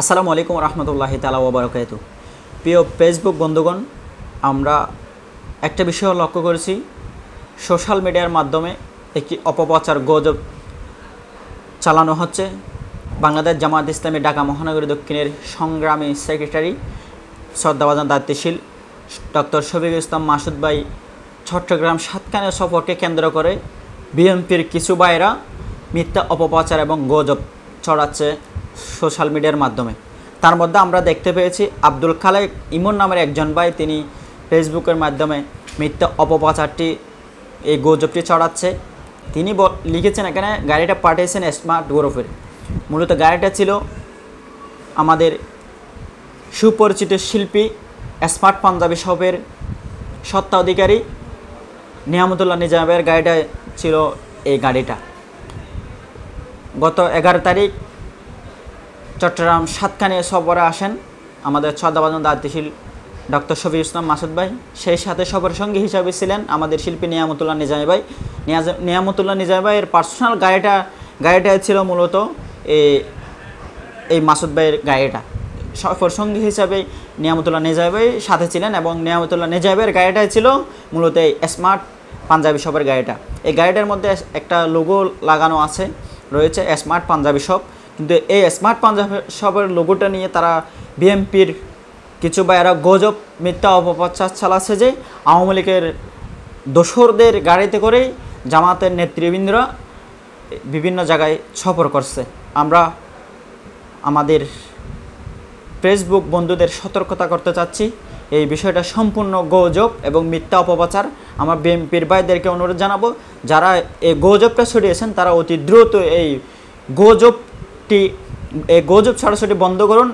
আসসালামু আলাইকুম রহমতুল্লাহি তাআলা ওয়া বারাকাতুহু। প্রিয় ফেসবুক বন্ধুগণ, আমরা একটা বিষয় লক্ষ্য করেছি, সোশ্যাল মিডিয়ার মাধ্যমে একটি অপপ্রচার গুজব চালানো হচ্ছে। বাংলাদেশ জামায়াত ইসলামী ঢাকা মহানগরী দক্ষিণের সংগ্রামী সেক্রেটারি শ্রদ্ধাভাজন দায়িত্বশীল ডক্টর শফিকুল ইসলাম মাসুদ ভাই চট্টগ্রাম সাতকানিয়া সফরকে কেন্দ্র করে বিএনপির কিছু ভাইরা মিথ্যা অপপ্রচার এবং গুজব ছড়াচ্ছে সোশ্যাল মিডিয়ার মাধ্যমে। তার মধ্যে আমরা দেখতে পেয়েছি আব্দুল খালেক ইমন নামের একজন ভাই, তিনি ফেসবুকের মাধ্যমে মিথ্যা অপপ্রচারটি এই গুজবটি ছড়াচ্ছে। তিনি লিখেছেন, এখানে গাড়িটা পাঠিয়েছেন স্মার্ট গ্রুপের। মূলত গাড়িটা ছিল আমাদের সুপরিচিত শিল্পী স্মার্ট পাঞ্জাবি শপের স্বত্বাধিকারী নিয়ামতুল্লাহ নিজামের গাড়িটা ছিল। এই গাড়িটা গত 11 তারিখ চট্টগ্রাম সাতকানিয়া সফরে আসেন আমাদের শ্রদ্ধাভাজন দায়িত্বশীল ডক্টর শফিকুল ইসলাম মাসুদ ভাই। সেই সাথে সফর সঙ্গী হিসাবে ছিলেন আমাদের শিল্পী নিয়ামতুল্লাহ নিজামী ভাই। নিয়ামতুল্লাহ নিজামী ভাইয়ের পার্সোনাল গাড়িটা ছিল মূলত এই মাসুদ ভাইয়ের গাড়িটা। সফর সঙ্গী হিসাবে নিয়ামতুল্লাহ নিজামী ভাই সাথে ছিলেন এবং নিয়ামতুল্লাহ নিজামী ভাইয়ের গাড়িটাই ছিল মূলত এই স্মার্ট পাঞ্জাবি শপের গাড়িটা। এই গাড়িটার মধ্যে একটা লোগো লাগানো রয়েছে স্মার্ট পাঞ্জাবি শপ, কিন্তু এই স্মার্ট পাঞ্জাবি শপের লোগোটা নিয়ে তারা বিএনপির কিছু ভাইয়েরা গুজব মিথ্যা অপপ্রচার চালাচ্ছে যে আওয়ামী লীগের দোসরদের গাড়িতে করেই জামাতের নেতৃবৃন্দরা বিভিন্ন জায়গায় সফর করছে। আমরা আমাদের ফেসবুক বন্ধুদের সতর্কতা করতে চাচ্ছি, এই বিষয়টা সম্পূর্ণ গুজব এবং মিথ্যা অপপ্রচার। আমরা বিএনপির ভাইদেরকে অনুরোধ জানাবো, যারা এই গুজবটা ছড়িয়েছেন তারা অতি দ্রুত এই গুজব ছড়াছড়ি বন্ধ করুন।